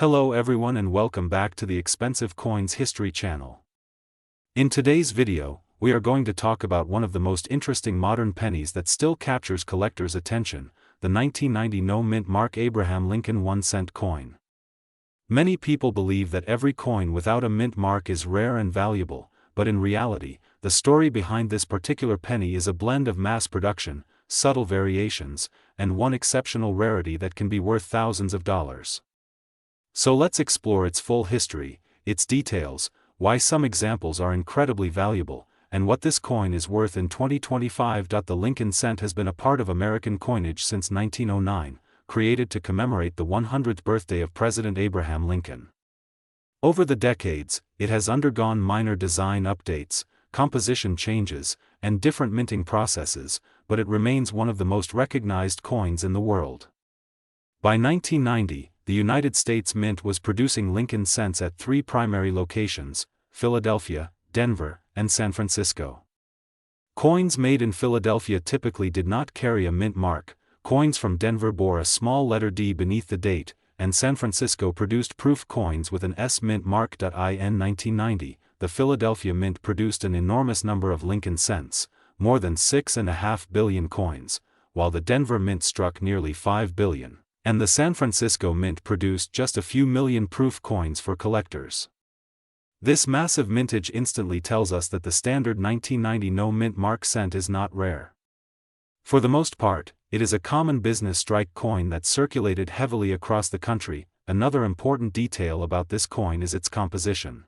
Hello everyone and welcome back to the Expensive Coins History channel. In today's video, we are going to talk about one of the most interesting modern pennies that still captures collectors' attention, the 1990 no-mint Mark Abraham Lincoln 1-cent coin. Many people believe that every coin without a mint mark is rare and valuable, but in reality, the story behind this particular penny is a blend of mass production, subtle variations, and one exceptional rarity that can be worth thousands of dollars. So let's explore its full history, its details, why some examples are incredibly valuable, and what this coin is worth in 2025. The Lincoln cent has been a part of American coinage since 1909, created to commemorate the 100th birthday of President Abraham Lincoln. Over the decades, it has undergone minor design updates, composition changes, and different minting processes, but it remains one of the most recognized coins in the world. By 1990, the United States Mint was producing Lincoln cents at three primary locations: Philadelphia, Denver, and San Francisco. Coins made in Philadelphia typically did not carry a mint mark. Coins from Denver bore a small letter D beneath the date, and San Francisco produced proof coins with an S mint mark. In 1990, the Philadelphia Mint produced an enormous number of Lincoln cents, more than 6.5 billion coins, while the Denver Mint struck nearly 5 billion. And the San Francisco Mint produced just a few million proof coins for collectors. This massive mintage instantly tells us that the standard 1990 no-mint mark cent is not rare. For the most part, it is a common business strike coin that circulated heavily across the country. Another important detail about this coin is its composition.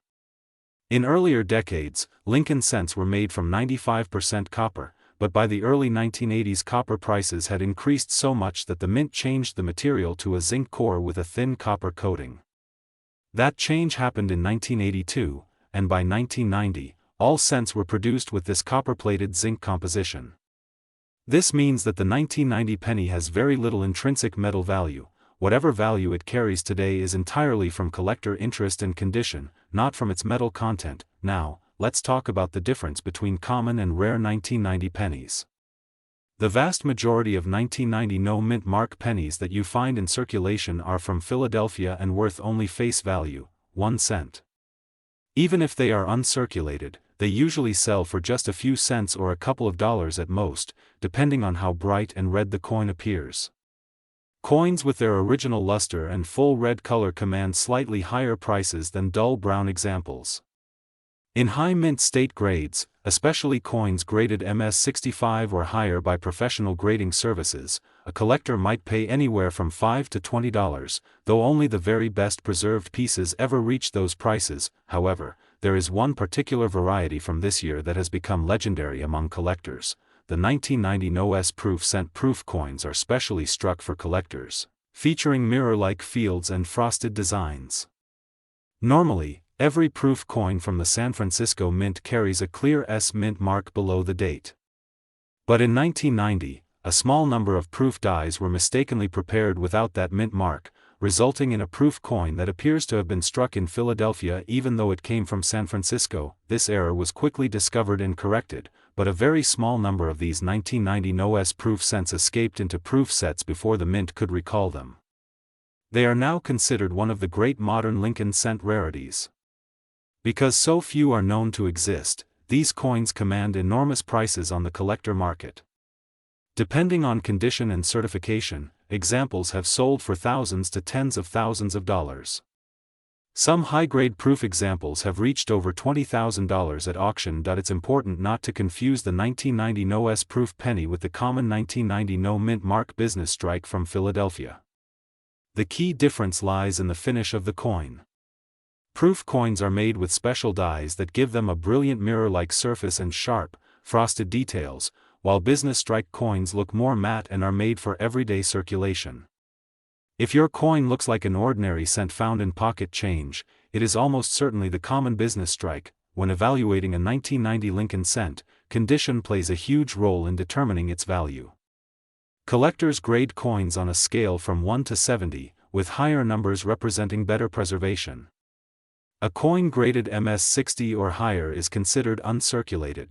In earlier decades, Lincoln cents were made from 95% copper, but by the early 1980s copper prices had increased so much that the mint changed the material to a zinc core with a thin copper coating. That change happened in 1982, and by 1990, all cents were produced with this copper-plated zinc composition. This means that the 1990 penny has very little intrinsic metal value. Whatever value it carries today is entirely from collector interest and condition, not from its metal content. Now, let's talk about the difference between common and rare 1990 pennies. The vast majority of 1990 no-mint mark pennies that you find in circulation are from Philadelphia and worth only face value, 1 cent. Even if they are uncirculated, they usually sell for just a few cents or a couple of dollars at most, depending on how bright and red the coin appears. Coins with their original luster and full red color command slightly higher prices than dull brown examples. In high mint state grades, especially coins graded MS65 or higher by professional grading services, a collector might pay anywhere from $5 to $20, though only the very best preserved pieces ever reach those prices. However, there is one particular variety from this year that has become legendary among collectors. The 1990 no-S proof cent proof coins are specially struck for collectors, featuring mirror-like fields and frosted designs. Normally, every proof coin from the San Francisco Mint carries a clear S mint mark below the date. But in 1990, a small number of proof dies were mistakenly prepared without that mint mark, resulting in a proof coin that appears to have been struck in Philadelphia even though it came from San Francisco. This error was quickly discovered and corrected, but a very small number of these 1990 no-S proof cents escaped into proof sets before the Mint could recall them. They are now considered one of the great modern Lincoln cent rarities. Because so few are known to exist, these coins command enormous prices on the collector market. Depending on condition and certification, examples have sold for thousands to tens of thousands of dollars. Some high-grade proof examples have reached over $20,000 at auction. It's important not to confuse the 1990 no-S proof penny with the common 1990 no-mint mark business strike from Philadelphia. The key difference lies in the finish of the coin. Proof coins are made with special dies that give them a brilliant mirror-like surface and sharp, frosted details, while business strike coins look more matte and are made for everyday circulation. If your coin looks like an ordinary cent found in pocket change, it is almost certainly the common business strike. When evaluating a 1990 Lincoln cent, condition plays a huge role in determining its value. Collectors grade coins on a scale from 1 to 70, with higher numbers representing better preservation. A coin graded MS60 or higher is considered uncirculated.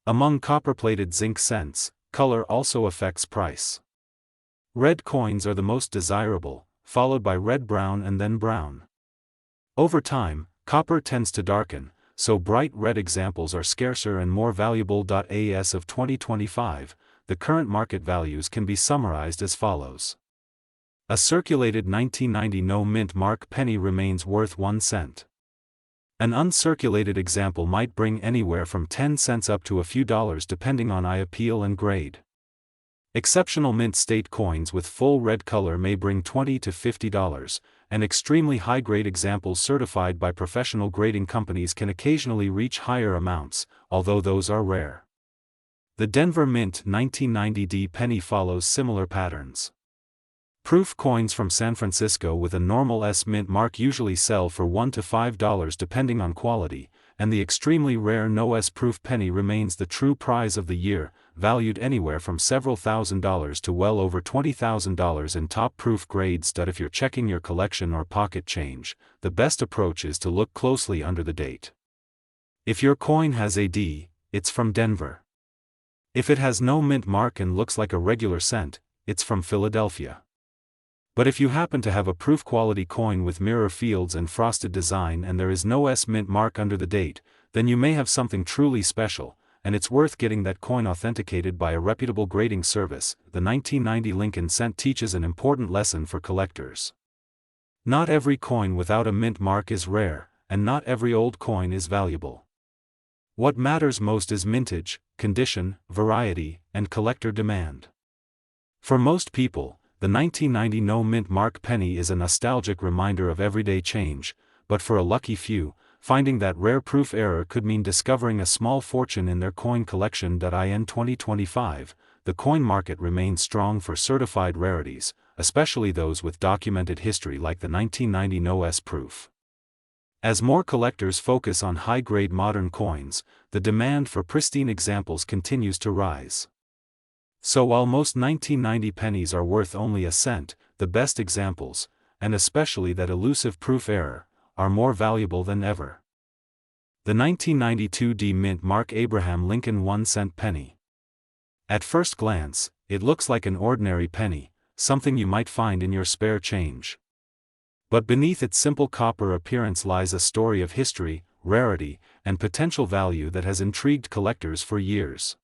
Among copper-plated zinc cents, color also affects price. Red coins are the most desirable, followed by red-brown and then brown. Over time, copper tends to darken, so bright red examples are scarcer and more valuable. As of 2025, the current market values can be summarized as follows. A circulated 1990 no-mint mark penny remains worth 1 cent. An uncirculated example might bring anywhere from 10 cents up to a few dollars depending on appeal and grade. Exceptional mint state coins with full red color may bring $20 to $50, and extremely high-grade examples certified by professional grading companies can occasionally reach higher amounts, although those are rare. The Denver Mint 1990D penny follows similar patterns. Proof coins from San Francisco with a normal S mint mark usually sell for $1 to $5 depending on quality, and the extremely rare no S proof penny remains the true prize of the year, valued anywhere from several $1,000s to well over $20,000 in top proof grades. If you're checking your collection or pocket change, the best approach is to look closely under the date. If your coin has a D, it's from Denver. If it has no mint mark and looks like a regular cent, it's from Philadelphia. But if you happen to have a proof quality coin with mirror fields and frosted design and there is no S mint mark under the date, then you may have something truly special, and it's worth getting that coin authenticated by a reputable grading service. The 1990 Lincoln Cent teaches an important lesson for collectors. Not every coin without a mint mark is rare, and not every old coin is valuable. What matters most is mintage, condition, variety, and collector demand. For most people, the 1990 no-mint mark penny is a nostalgic reminder of everyday change, but for a lucky few, finding that rare proof error could mean discovering a small fortune in their coin collection. In 2025, the coin market remains strong for certified rarities, especially those with documented history like the 1990 no S proof. As more collectors focus on high-grade modern coins, the demand for pristine examples continues to rise. So while most 1990 pennies are worth only a cent, the best examples, and especially that elusive proof error, are more valuable than ever. The 1992 D mint mark Abraham Lincoln 1-cent penny. At first glance, it looks like an ordinary penny, something you might find in your spare change. But beneath its simple copper appearance lies a story of history, rarity, and potential value that has intrigued collectors for years.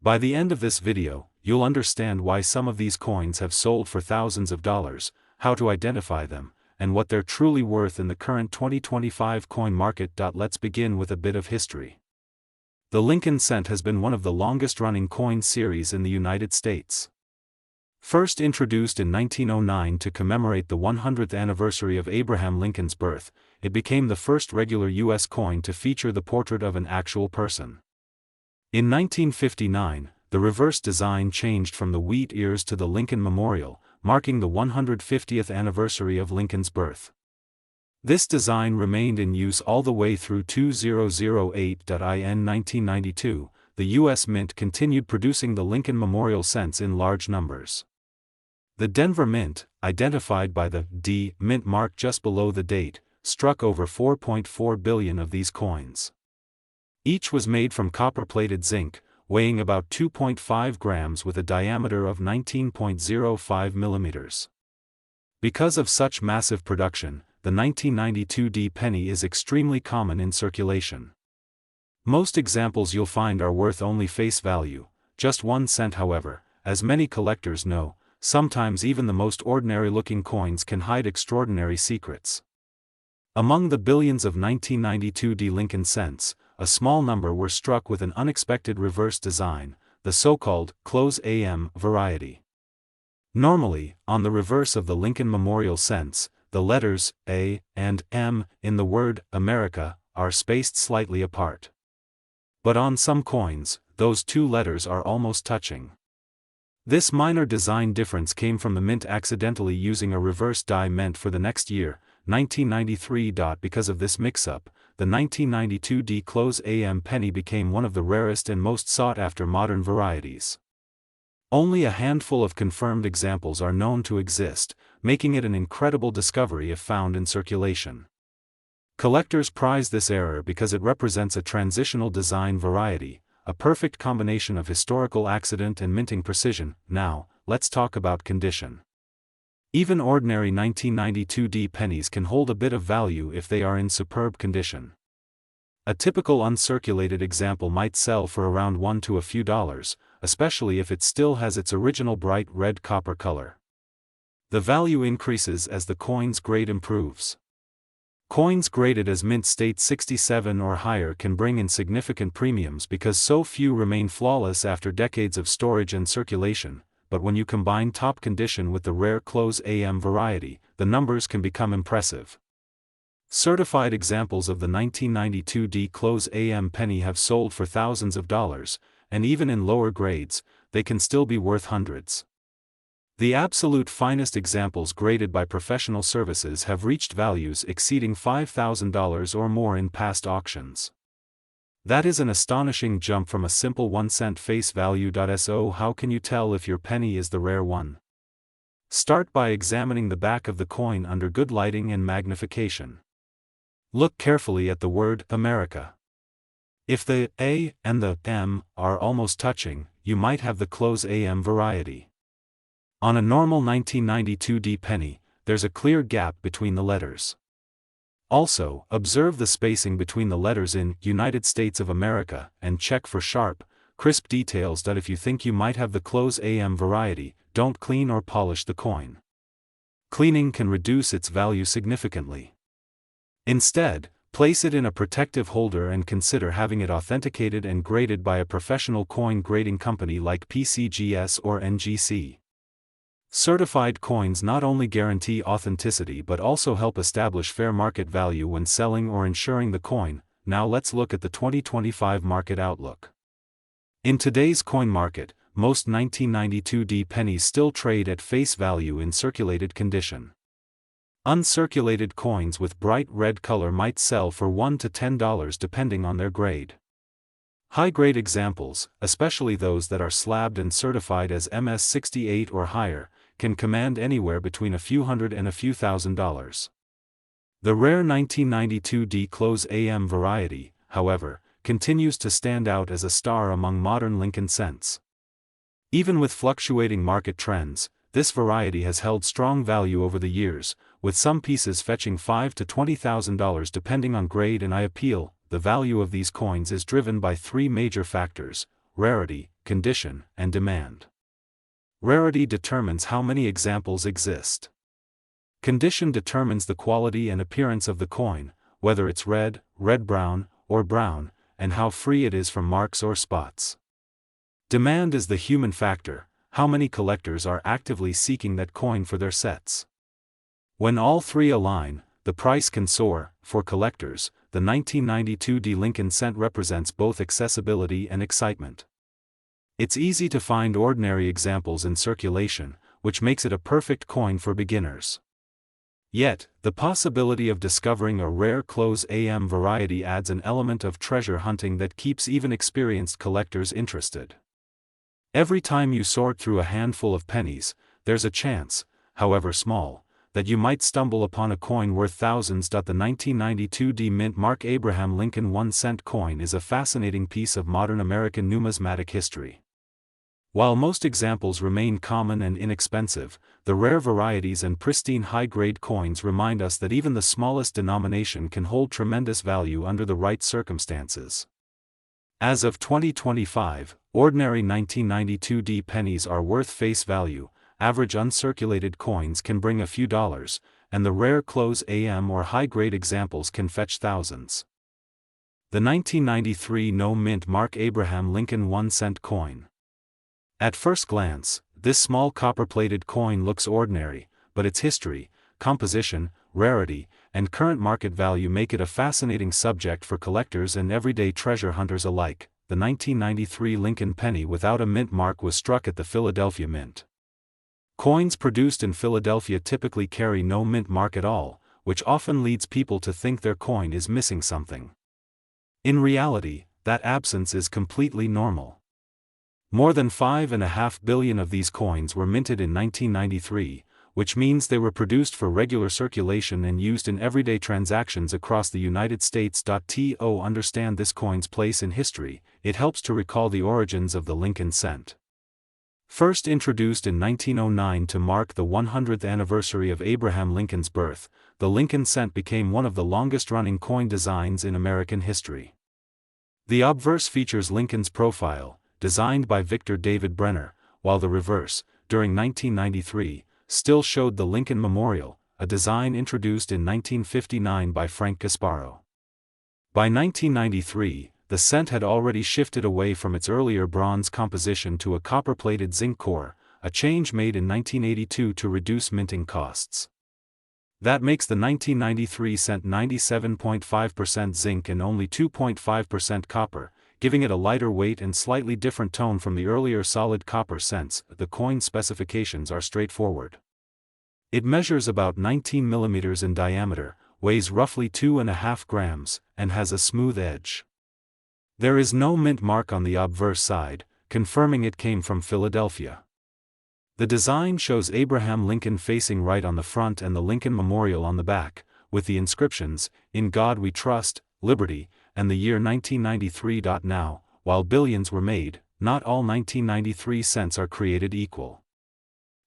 By the end of this video, you'll understand why some of these coins have sold for thousands of dollars, how to identify them, and what they're truly worth in the current 2025 coin market. Let's begin with a bit of history. The Lincoln Cent has been one of the longest-running coin series in the United States. First introduced in 1909 to commemorate the 100th anniversary of Abraham Lincoln's birth, it became the first regular U.S. coin to feature the portrait of an actual person. In 1959, the reverse design changed from the wheat ears to the Lincoln Memorial, marking the 150th anniversary of Lincoln's birth. This design remained in use all the way through 2008. In 1992, the U.S. Mint continued producing the Lincoln Memorial cents in large numbers. The Denver Mint, identified by the D mint mark just below the date, struck over 4.4 billion of these coins. Each was made from copper-plated zinc, weighing about 2.5 grams with a diameter of 19.05 millimeters. Because of such massive production, the 1992 D penny is extremely common in circulation. Most examples you'll find are worth only face value, just 1 cent. However, as many collectors know, sometimes even the most ordinary-looking coins can hide extraordinary secrets. Among the billions of 1992 D Lincoln cents, a small number were struck with an unexpected reverse design, the so-called close AM variety. Normally, on the reverse of the Lincoln Memorial cents, the letters A and M in the word America are spaced slightly apart. But on some coins, those two letters are almost touching. This minor design difference came from the mint accidentally using a reverse die meant for the next year, 1993. Because of this mix-up, the 1992 D close AM penny became one of the rarest and most sought-after modern varieties. Only a handful of confirmed examples are known to exist, making it an incredible discovery if found in circulation. Collectors prize this error because it represents a transitional design variety, a perfect combination of historical accident and minting precision. Now, let's talk about condition. Even ordinary 1992 pennies can hold a bit of value if they are in superb condition. A typical uncirculated example might sell for around $1 to a few dollars, especially if it still has its original bright red copper color. The value increases as the coin's grade improves. Coins graded as mint state 67 or higher can bring in significant premiums because so few remain flawless after decades of storage and circulation, but when you combine top condition with the rare close AM variety, the numbers can become impressive. Certified examples of the 1992 close AM penny have sold for thousands of dollars, and even in lower grades, they can still be worth hundreds. The absolute finest examples graded by professional services have reached values exceeding $5,000 or more in past auctions. That is an astonishing jump from a simple 1-cent face value. So how can you tell if your penny is the rare one? Start by examining the back of the coin under good lighting and magnification. Look carefully at the word America. If the A and the M are almost touching, you might have the close AM variety. On a normal 1992 penny, there's a clear gap between the letters. Also, observe the spacing between the letters in United States of America and check for sharp, crisp details. If you think you might have the close AM variety, don't clean or polish the coin. Cleaning can reduce its value significantly. Instead, place it in a protective holder and consider having it authenticated and graded by a professional coin grading company like PCGS or NGC. Certified coins not only guarantee authenticity but also help establish fair market value when selling or insuring the coin. Now let's look at the 2025 market outlook. In today's coin market, most 1992 pennies still trade at face value in circulated condition. Uncirculated coins with bright red color might sell for $1 to $10 depending on their grade. High-grade examples, especially those that are slabbed and certified as MS-68 or higher, can command anywhere between a few hundred and a few $1,000s. The rare 1992 close AM variety, however, continues to stand out as a star among modern Lincoln cents. Even with fluctuating market trends, this variety has held strong value over the years, with some pieces fetching $5,000 to $20,000 depending on grade and appeal. The value of these coins is driven by three major factors: rarity, condition, and demand. Rarity determines how many examples exist. Condition determines the quality and appearance of the coin, whether it's red, red-brown, or brown, and how free it is from marks or spots. Demand is the human factor, how many collectors are actively seeking that coin for their sets. When all three align, the price can soar. For collectors, the 1992 Lincoln cent represents both accessibility and excitement. It's easy to find ordinary examples in circulation, which makes it a perfect coin for beginners. Yet, the possibility of discovering a rare close AM variety adds an element of treasure hunting that keeps even experienced collectors interested. Every time you sort through a handful of pennies, there's a chance, however small, that you might stumble upon a coin worth thousands. The 1992 mint Mark Abraham Lincoln 1-cent coin is a fascinating piece of modern American numismatic history. While most examples remain common and inexpensive, the rare varieties and pristine high-grade coins remind us that even the smallest denomination can hold tremendous value under the right circumstances. As of 2025, ordinary 1992 pennies are worth face value. Average uncirculated coins can bring a few dollars, and the rare close AM or high-grade examples can fetch thousands. The 1993 no-mint Mark Abraham Lincoln 1-cent coin. At first glance, this small copper-plated coin looks ordinary, but its history, composition, rarity, and current market value make it a fascinating subject for collectors and everyday treasure hunters alike. The 1993 Lincoln penny without a mint mark was struck at the Philadelphia Mint. Coins produced in Philadelphia typically carry no mint mark at all, which often leads people to think their coin is missing something. In reality, that absence is completely normal. More than 5.5 billion of these coins were minted in 1993, which means they were produced for regular circulation and used in everyday transactions across the United States. To understand this coin's place in history, it helps to recall the origins of the Lincoln cent. First introduced in 1909 to mark the 100th anniversary of Abraham Lincoln's birth, the Lincoln cent became one of the longest-running coin designs in American history. The obverse features Lincoln's profile, designed by Victor David Brenner, while the reverse, during 1993, still showed the Lincoln Memorial, a design introduced in 1959 by Frank Gasparo. By 1993, the cent had already shifted away from its earlier bronze composition to a copper-plated zinc core, a change made in 1982 to reduce minting costs. That makes the 1993 cent 97.5% zinc and only 2.5% copper, giving it a lighter weight and slightly different tone from the earlier solid copper cents. The coin specifications are straightforward. It measures about 19 millimeters in diameter, weighs roughly 2.5 grams, and has a smooth edge. There is no mint mark on the obverse side, confirming it came from Philadelphia. The design shows Abraham Lincoln facing right on the front and the Lincoln Memorial on the back, with the inscriptions, "In God We Trust, Liberty," and the year 1993. Now, while billions were made, not all 1993 cents are created equal.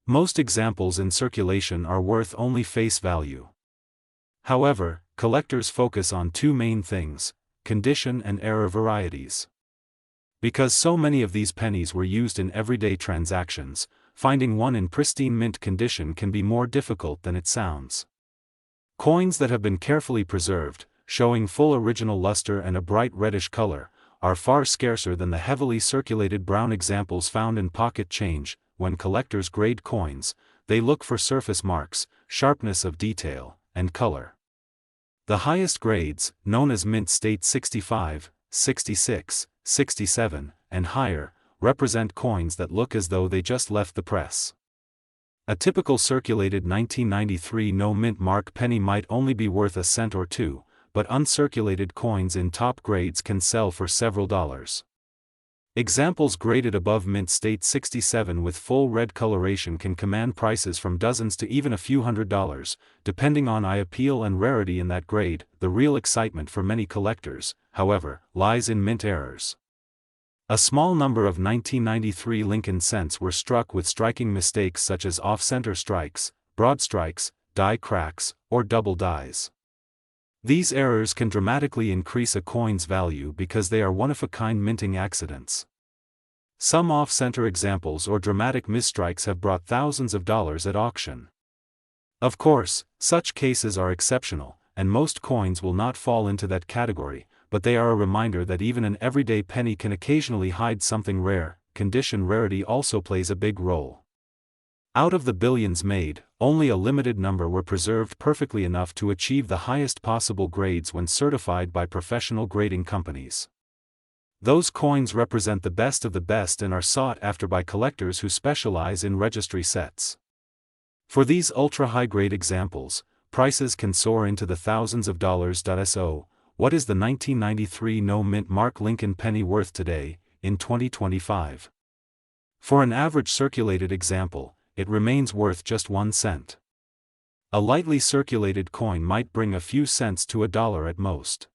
Most examples in circulation are worth only face value. However, collectors focus on two main things: condition and error varieties. Because so many of these pennies were used in everyday transactions, finding one in pristine mint condition can be more difficult than it sounds. Coins that have been carefully preserved, showing full original luster and a bright reddish color, are far scarcer than the heavily circulated brown examples found in pocket change. When collectors grade coins, they look for surface marks, sharpness of detail, and color. The highest grades, known as mint state 65, 66, 67, and higher, represent coins that look as though they just left the press. A typical circulated 1993 no mint mark penny might only be worth a cent or two, but uncirculated coins in top grades can sell for several dollars. Examples graded above mint state 67 with full red coloration can command prices from dozens to even a few $100s, depending on eye appeal and rarity in that grade. The real excitement for many collectors, however, lies in mint errors. A small number of 1993 Lincoln cents were struck with striking mistakes such as off-center strikes, broad strikes, die cracks, or double dies. These errors can dramatically increase a coin's value because they are one-of-a-kind minting accidents. Some off-center examples or dramatic misstrikes have brought thousands of dollars at auction. Of course, such cases are exceptional, and most coins will not fall into that category, but they are a reminder that even an everyday penny can occasionally hide something rare. Condition rarity also plays a big role. Out of the billions made, only a limited number were preserved perfectly enough to achieve the highest possible grades when certified by professional grading companies. Those coins represent the best of the best and are sought after by collectors who specialize in registry sets. For these ultra-high-grade examples, prices can soar into the thousands of dollars. So, what is the 1993 no mint mark Lincoln penny worth today, in 2025? For an average circulated example, it remains worth just 1 cent. A lightly circulated coin might bring a few cents to $1 at most.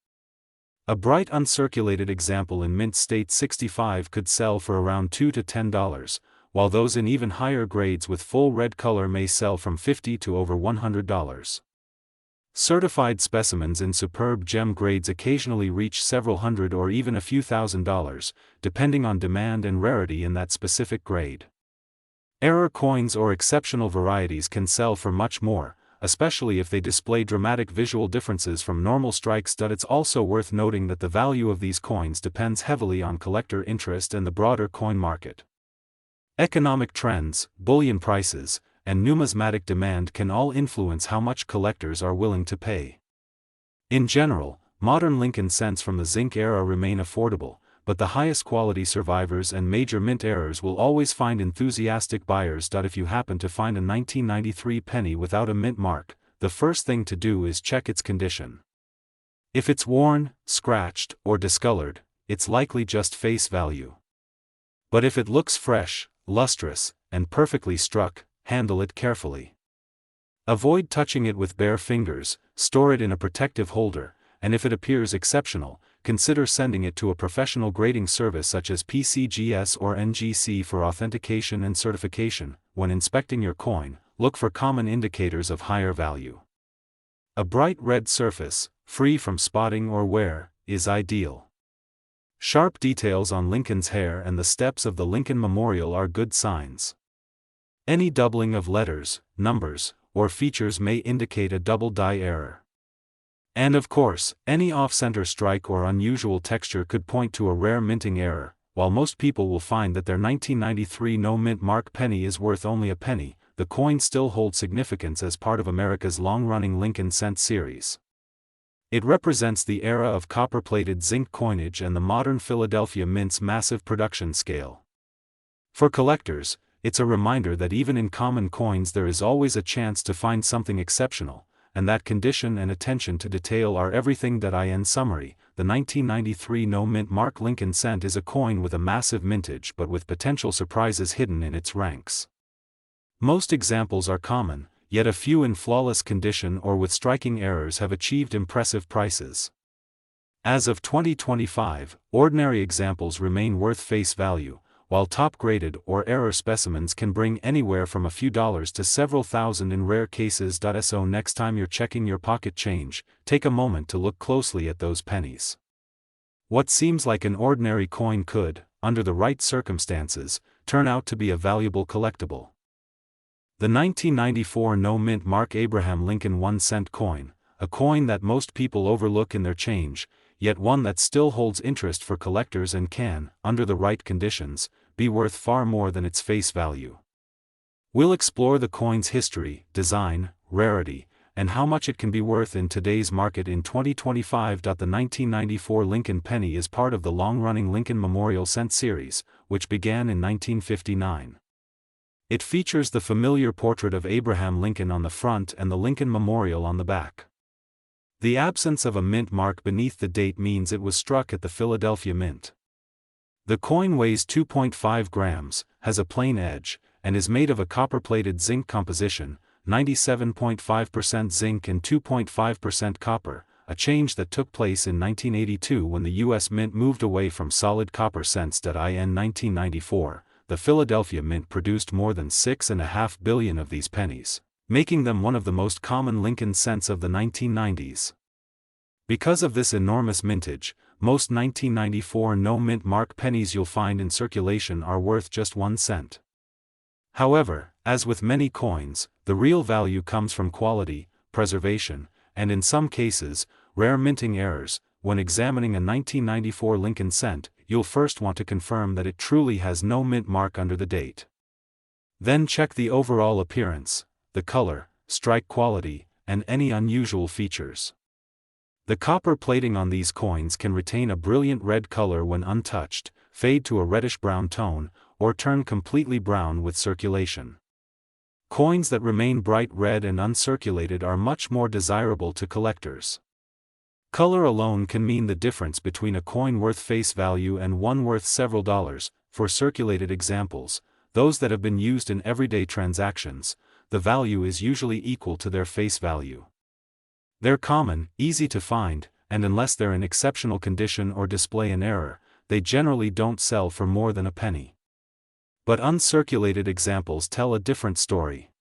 A bright uncirculated example in mint state 65 could sell for around $2 to $10, while those in even higher grades with full red color may sell from $50 to over $100. Certified specimens in superb gem grades occasionally reach several hundred or even a few $1,000s, depending on demand and rarity in that specific grade. Error coins or exceptional varieties can sell for much more, especially if they display dramatic visual differences from normal strikes. It's also worth noting that the value of these coins depends heavily on collector interest and the broader coin market. Economic trends, bullion prices, and numismatic demand can all influence how much collectors are willing to pay. In general, modern Lincoln cents from the zinc era remain affordable, but the highest quality survivors and major mint errors will always find enthusiastic buyers. If you happen to find a 1993 penny without a mint mark, the first thing to do is check its condition. If it's worn, scratched, or discolored, it's likely just face value. But if it looks fresh, lustrous, and perfectly struck, handle it carefully. Avoid touching it with bare fingers, store it in a protective holder, and if it appears exceptional, consider sending it to a professional grading service such as PCGS or NGC for authentication and certification. When inspecting your coin, look for common indicators of higher value. A bright red surface, free from spotting or wear, is ideal. Sharp details on Lincoln's hair and the steps of the Lincoln Memorial are good signs. Any doubling of letters, numbers, or features may indicate a double die error. And of course, any off-center strike or unusual texture could point to a rare minting error. While most people will find that their 1993 no-mint mark penny is worth only a penny, the coin still holds significance as part of America's long-running Lincoln cent series. It represents the era of copper-plated zinc coinage and the modern Philadelphia Mint's massive production scale. For collectors, it's a reminder that even in common coins there is always a chance to find something exceptional, and that condition and attention to detail are everything. In summary, the 1993 no-mint mark Lincoln cent is a coin with a massive mintage but with potential surprises hidden in its ranks. Most examples are common, yet a few in flawless condition or with striking errors have achieved impressive prices. As of 2025, ordinary examples remain worth face value, while top-graded or error specimens can bring anywhere from a few dollars to several thousand in rare cases. So next time you're checking your pocket change, take a moment to look closely at those pennies. What seems like an ordinary coin could, under the right circumstances, turn out to be a valuable collectible. The 1994 no-mint mark Abraham Lincoln 1-cent coin, a coin that most people overlook in their change, yet one that still holds interest for collectors and can, under the right conditions, be worth far more than its face value. We'll explore the coin's history, design, rarity, and how much it can be worth in today's market in 2025. The 1994 Lincoln penny is part of the long-running Lincoln Memorial cent series, which began in 1959. It features the familiar portrait of Abraham Lincoln on the front and the Lincoln Memorial on the back. The absence of a mint mark beneath the date means it was struck at the Philadelphia Mint. The coin weighs 2.5 grams, has a plain edge, and is made of a copper-plated zinc composition, 97.5% zinc and 2.5% copper, a change that took place in 1982 when the U.S. Mint moved away from solid copper cents. In 1994, the Philadelphia Mint produced more than 6.5 billion of these pennies, making them one of the most common Lincoln cents of the 1990s. Because of this enormous mintage, most 1994 no-mint mark pennies you'll find in circulation are worth just 1 cent. However, as with many coins, the real value comes from quality, preservation, and in some cases, rare minting errors. When examining a 1994 Lincoln cent, you'll first want to confirm that it truly has no mint mark under the date. Then check the overall appearance, the color, strike quality, and any unusual features. The copper plating on these coins can retain a brilliant red color when untouched, fade to a reddish-brown tone, or turn completely brown with circulation. Coins that remain bright red and uncirculated are much more desirable to collectors. Color alone can mean the difference between a coin worth face value and one worth several dollars. For circulated examples, those that have been used in everyday transactions, the value is usually equal to their face value. They're common, easy to find, and unless they're in exceptional condition or display an error, they generally don't sell for more than a penny. But uncirculated examples tell a different story.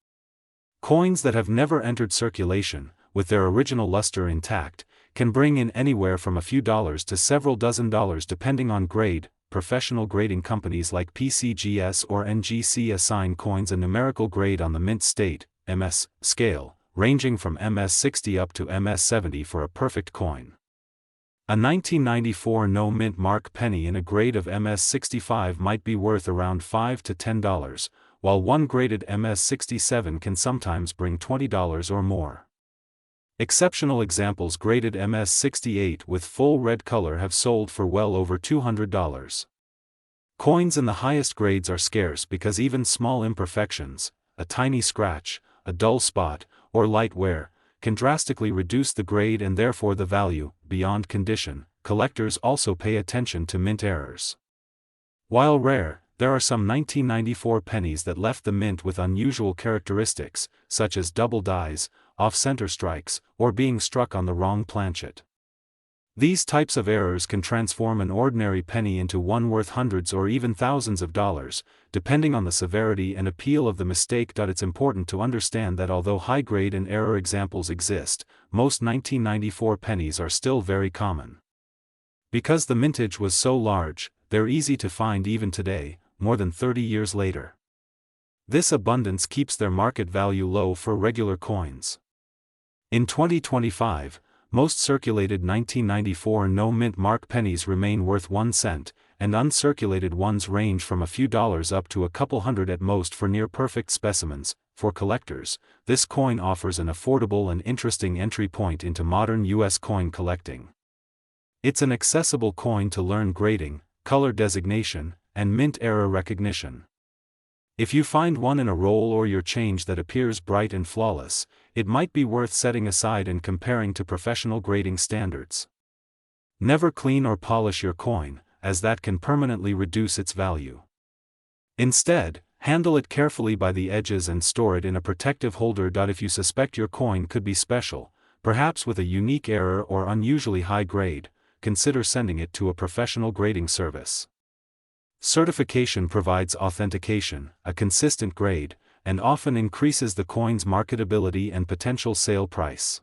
Coins that have never entered circulation, with their original luster intact, can bring in anywhere from a few dollars to several dozen dollars depending on grade. Professional grading companies like PCGS or NGC assign coins a numerical grade on the mint state, MS, scale, ranging from MS60 up to MS70 for a perfect coin. A 1994 no-mint mark penny in a grade of MS65 might be worth around $5 to $10, while one graded MS67 can sometimes bring $20 or more. Exceptional examples graded MS68 with full red color have sold for well over $200. Coins in the highest grades are scarce because even small imperfections, a tiny scratch, a dull spot, or light wear, can drastically reduce the grade and therefore the value. Beyond condition, collectors also pay attention to mint errors. While rare, there are some 1994 pennies that left the mint with unusual characteristics, such as double dies, off-center strikes, or being struck on the wrong planchet. These types of errors can transform an ordinary penny into one worth hundreds or even thousands of dollars, depending on the severity and appeal of the mistake. It's important to understand that although high-grade and error examples exist, most 1994 pennies are still very common. Because the mintage was so large, they're easy to find even today, more than 30 years later. This abundance keeps their market value low for regular coins. In 2025, most circulated 1994 no-mint mark pennies remain worth 1 cent, and uncirculated ones range from a few dollars up to a couple hundred at most for near-perfect specimens. For collectors, this coin offers an affordable and interesting entry point into modern U.S. coin collecting. It's an accessible coin to learn grading, color designation, and mint error recognition. If you find one in a roll or your change that appears bright and flawless, it might be worth setting aside and comparing to professional grading standards. Never clean or polish your coin, as that can permanently reduce its value. Instead, handle it carefully by the edges and store it in a protective holder. If you suspect your coin could be special, perhaps with a unique error or unusually high grade, consider sending it to a professional grading service. Certification provides authentication, a consistent grade, and often increases the coin's marketability and potential sale price.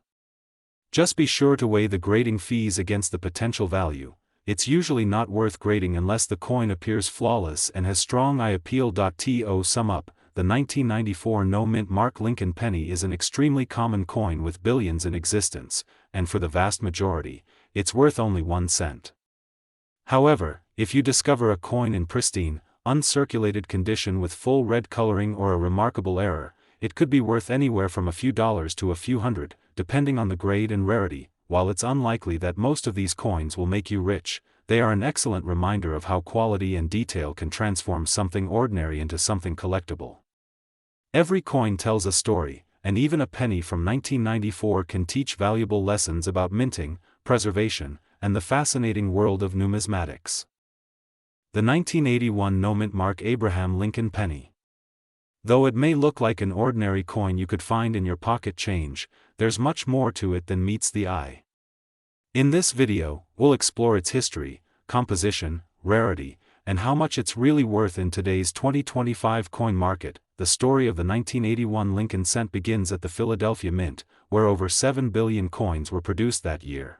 Just be sure to weigh the grading fees against the potential value. It's usually not worth grading unless the coin appears flawless and has strong eye appeal. To sum up, the 1994 no-mint mark Lincoln penny is an extremely common coin with billions in existence, and for the vast majority, it's worth only 1 cent. However, if you discover a coin in pristine, uncirculated condition with full red coloring or a remarkable error, it could be worth anywhere from a few dollars to a few hundred, depending on the grade and rarity. While it's unlikely that most of these coins will make you rich, they are an excellent reminder of how quality and detail can transform something ordinary into something collectible. Every coin tells a story, and even a penny from 1994 can teach valuable lessons about minting, preservation, and the fascinating world of numismatics. The 1981 no-mint mark Abraham Lincoln penny. Though it may look like an ordinary coin you could find in your pocket change, there's much more to it than meets the eye. In this video, we'll explore its history, composition, rarity, and how much it's really worth in today's 2025 coin market. The story of the 1981 Lincoln cent begins at the Philadelphia Mint, where over 7 billion coins were produced that year.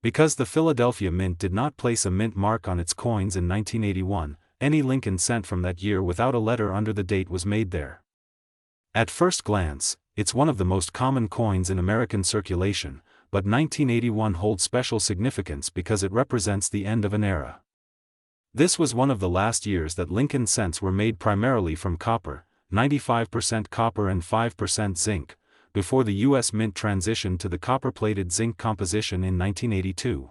Because the Philadelphia Mint did not place a mint mark on its coins in 1981, any Lincoln cent from that year without a letter under the date was made there. At first glance, it's one of the most common coins in American circulation, but 1981 holds special significance because it represents the end of an era. This was one of the last years that Lincoln cents were made primarily from copper, 95% copper and 5% zinc, before the U.S. Mint transitioned to the copper-plated zinc composition in 1982.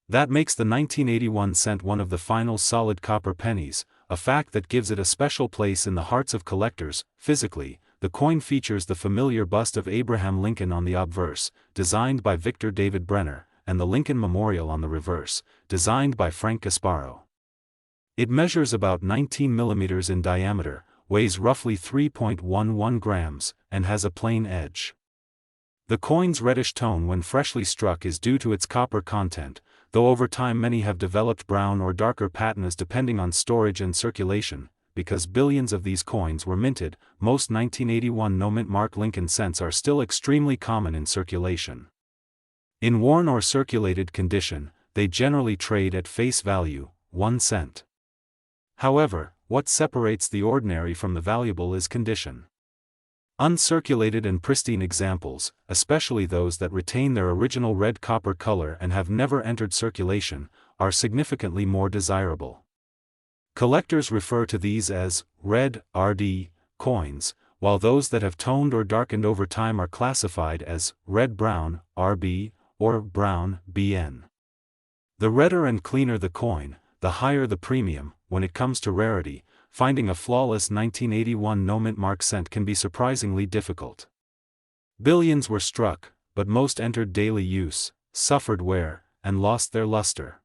That makes the 1981 cent one of the final solid copper pennies, a fact that gives it a special place in the hearts of collectors. Physically, the coin features the familiar bust of Abraham Lincoln on the obverse, designed by Victor David Brenner, and the Lincoln Memorial on the reverse, designed by Frank Gasparo. It measures about 19 millimeters in diameter, weighs roughly 3.11 grams, and has a plain edge. The coin's reddish tone when freshly struck is due to its copper content, though over time many have developed brown or darker patinas depending on storage and circulation. Because billions of these coins were minted, most 1981 no-mint mark Lincoln cents are still extremely common in circulation. In worn or circulated condition, they generally trade at face value, 1 cent. However, what separates the ordinary from the valuable is condition. Uncirculated and pristine examples, especially those that retain their original red copper color and have never entered circulation, are significantly more desirable. Collectors refer to these as red (RD) coins, while those that have toned or darkened over time are classified as red-brown (RB) or brown (BN). The redder and cleaner the coin, the higher the premium. When it comes to rarity, finding a flawless 1981 no-mint mark cent can be surprisingly difficult. Billions were struck, but most entered daily use, suffered wear, and lost their luster.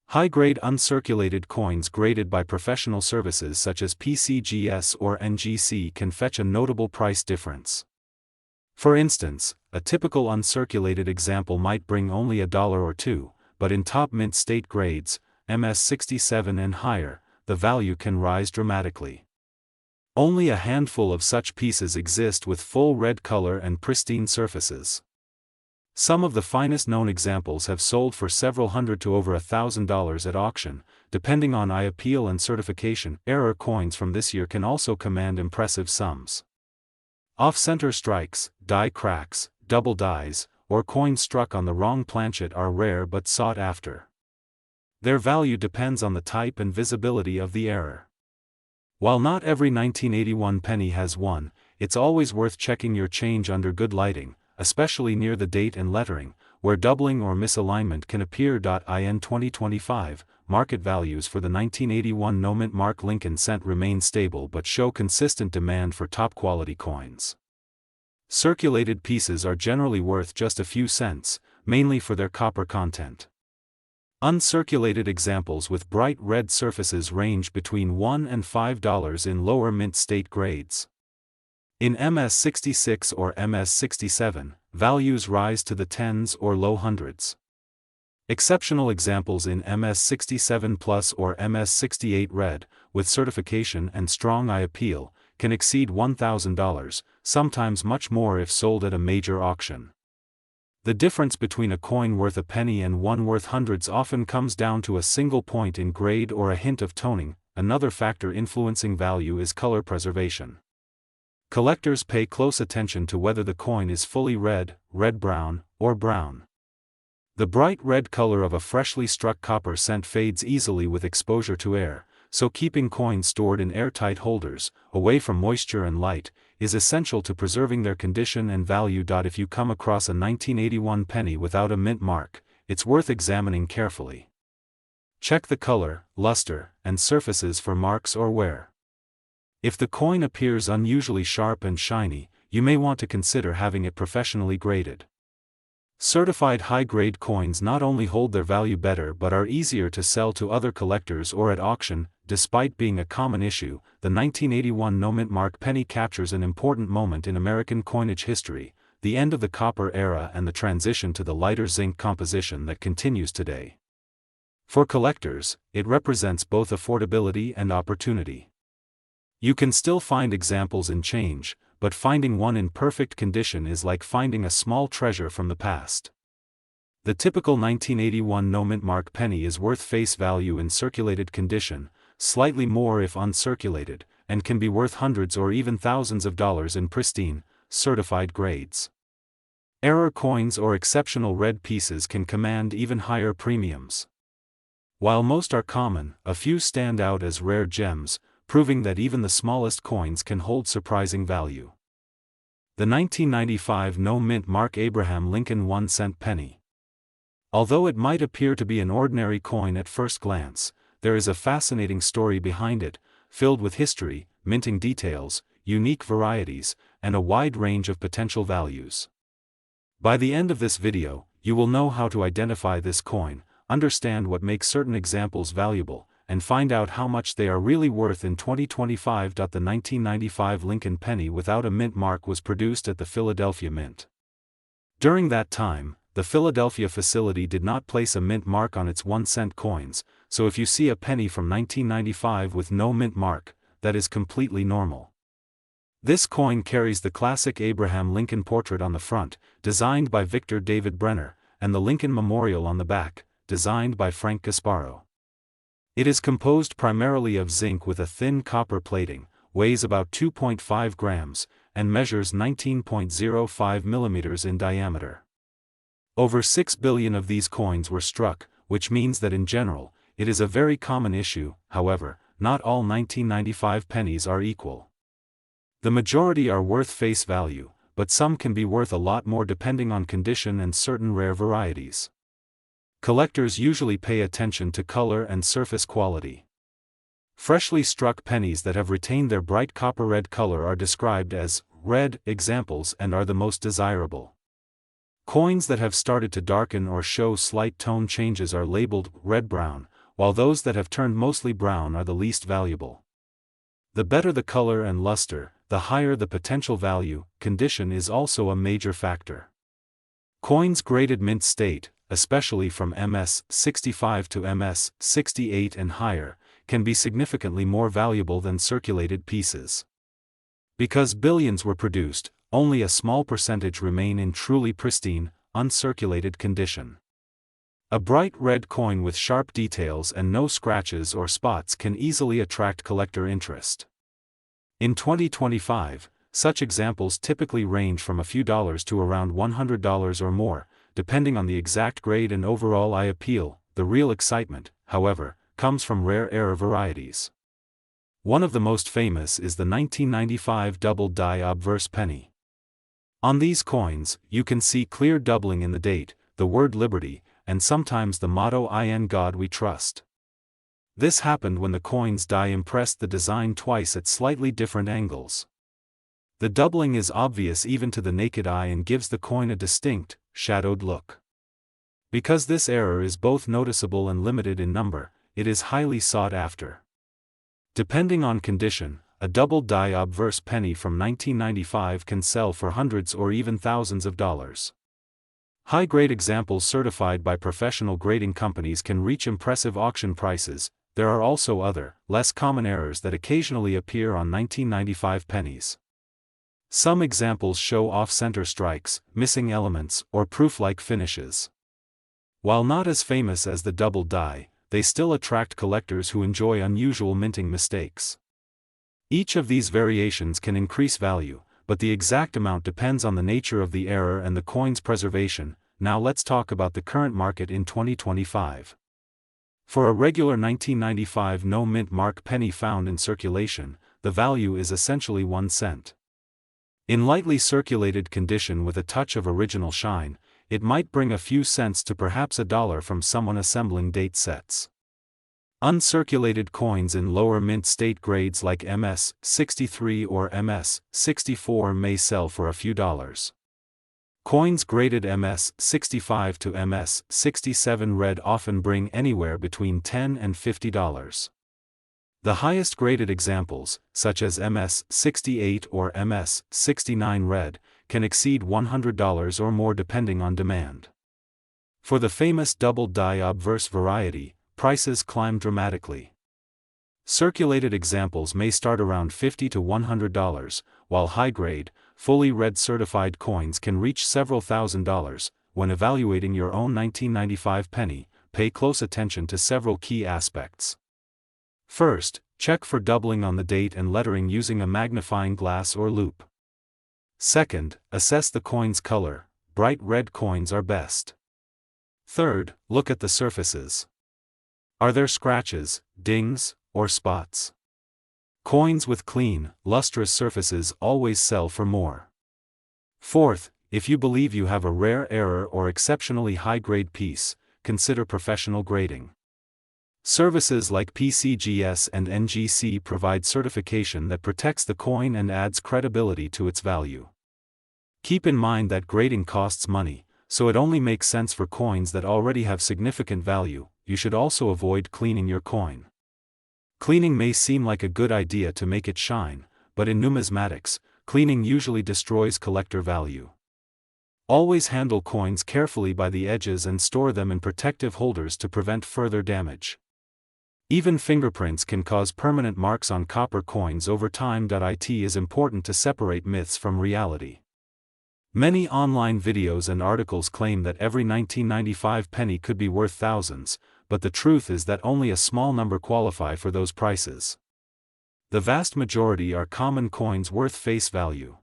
High-grade uncirculated coins graded by professional services such as PCGS or NGC can fetch a notable price difference. For instance, a typical uncirculated example might bring only $1 or $2, but in top mint state grades, MS67 and higher, the value can rise dramatically. Only a handful of such pieces exist with full red color and pristine surfaces. Some of the finest known examples have sold for several hundred to over $1,000 at auction, depending on eye appeal and certification. Error coins from this year can also command impressive sums. Off-center strikes, die cracks, double dies, or coins struck on the wrong planchet are rare but sought after. Their value depends on the type and visibility of the error. While not every 1981 penny has one, it's always worth checking your change under good lighting, especially near the date and lettering, where doubling or misalignment can appear. In 2025, market values for the 1981 no-mint mark Lincoln cent remain stable but show consistent demand for top-quality coins. Circulated pieces are generally worth just a few cents, mainly for their copper content. Uncirculated examples with bright red surfaces range between $1 and $5 in lower mint state grades. In MS66 or MS67, values rise to the tens or low hundreds. Exceptional examples in MS67 Plus or MS68 Red, with certification and strong eye appeal, can exceed $1,000, sometimes much more if sold at a major auction. The difference between a coin worth a penny and one worth hundreds often comes down to a single point in grade or a hint of toning. Another factor influencing value is color preservation. Collectors pay close attention to whether the coin is fully red, red-brown, or brown. The bright red color of a freshly struck copper cent fades easily with exposure to air, so keeping coins stored in airtight holders, away from moisture and light, is essential to preserving their condition and value. If you come across a 1981 penny without a mint mark, it's worth examining carefully. Check the color, luster, and surfaces for marks or wear. If the coin appears unusually sharp and shiny, you may want to consider having it professionally graded. Certified high-grade coins not only hold their value better but are easier to sell to other collectors or at auction. Despite being a common issue, the 1981 no-mint mark penny captures an important moment in American coinage history, the end of the copper era and the transition to the lighter zinc composition that continues today. For collectors, it represents both affordability and opportunity. You can still find examples in change, but finding one in perfect condition is like finding a small treasure from the past. The typical 1981 no-mint mark penny is worth face value in circulated condition, slightly more if uncirculated, and can be worth hundreds or even thousands of dollars in pristine, certified grades. Error coins or exceptional red pieces can command even higher premiums. While most are common, a few stand out as rare gems, proving that even the smallest coins can hold surprising value. The 1995 no-mint mark Abraham Lincoln 1-cent penny. Although it might appear to be an ordinary coin at first glance, there is a fascinating story behind it, filled with history, minting details, unique varieties, and a wide range of potential values. By the end of this video, you will know how to identify this coin, understand what makes certain examples valuable, and find out how much they are really worth in 2025. The 1995 Lincoln penny without a mint mark was produced at the Philadelphia Mint. During that time, the Philadelphia facility did not place a mint mark on its 1-cent coins, so if you see a penny from 1995 with no mint mark, that is completely normal. This coin carries the classic Abraham Lincoln portrait on the front, designed by Victor David Brenner, and the Lincoln Memorial on the back, designed by Frank Gasparo. It is composed primarily of zinc with a thin copper plating, weighs about 2.5 grams, and measures 19.05 millimeters in diameter. Over 6 billion of these coins were struck, which means that in general, it is a very common issue. However, not all 1995 pennies are equal. The majority are worth face value, but some can be worth a lot more depending on condition and certain rare varieties. Collectors usually pay attention to color and surface quality. Freshly struck pennies that have retained their bright copper red color are described as red examples and are the most desirable. Coins that have started to darken or show slight tone changes are labeled red-brown, while those that have turned mostly brown are the least valuable. The better the color and luster, the higher the potential value. Condition is also a major factor. Coins graded mint state, especially from MS-65 to MS-68 and higher, can be significantly more valuable than circulated pieces. Because billions were produced, only a small percentage remain in truly pristine, uncirculated condition. A bright red coin with sharp details and no scratches or spots can easily attract collector interest. In 2025, such examples typically range from a few dollars to around $100 or more, depending on the exact grade and overall eye appeal. The real excitement, however, comes from rare varieties. One of the most famous is the 1995 double-die obverse penny. On these coins, you can see clear doubling in the date, the word liberty, and sometimes the motto "In God We Trust." This happened when the coin's die impressed the design twice at slightly different angles. The doubling is obvious even to the naked eye and gives the coin a distinct, shadowed look. Because this error is both noticeable and limited in number, it is highly sought after. Depending on condition, a double-die obverse penny from 1995 can sell for hundreds or even thousands of dollars. High-grade examples certified by professional grading companies can reach impressive auction prices. There are also other, less common errors that occasionally appear on 1995 pennies. Some examples show off-center strikes, missing elements, or proof-like finishes. While not as famous as the double die, they still attract collectors who enjoy unusual minting mistakes. Each of these variations can increase value, but the exact amount depends on the nature of the error and the coin's preservation. Now let's talk about the current market in 2025. For a regular 1995 no-mint mark penny found in circulation, the value is essentially 1 cent. In lightly circulated condition with a touch of original shine, it might bring a few cents to perhaps $1 from someone assembling date sets. Uncirculated coins in lower mint state grades like MS-63 or MS-64 may sell for a few dollars. Coins graded MS-65 to MS-67 red often bring anywhere between $10 and $50. The highest graded examples, such as MS-68 or MS-69 red, can exceed $100 or more depending on demand. For the famous double-die obverse variety, prices climb dramatically. Circulated examples may start around $50 to $100, while high-grade, fully red certified coins can reach several $1,000s. When evaluating your own 1995 penny, pay close attention to several key aspects. First, check for doubling on the date and lettering using a magnifying glass or loupe. Second, assess the coin's color. Bright red coins are best. Third, look at the surfaces. Are there scratches, dings, or spots? Coins with clean, lustrous surfaces always sell for more. Fourth, if you believe you have a rare error or exceptionally high-grade piece, consider professional grading. Services like PCGS and NGC provide certification that protects the coin and adds credibility to its value. Keep in mind that grading costs money, so it only makes sense for coins that already have significant value. You should also avoid cleaning your coin. Cleaning may seem like a good idea to make it shine, but in numismatics, cleaning usually destroys collector value. Always handle coins carefully by the edges and store them in protective holders to prevent further damage. Even fingerprints can cause permanent marks on copper coins over time. It is important to separate myths from reality. Many online videos and articles claim that every 1995 penny could be worth thousands, but the truth is that only a small number qualify for those prices. The vast majority are common coins worth face value.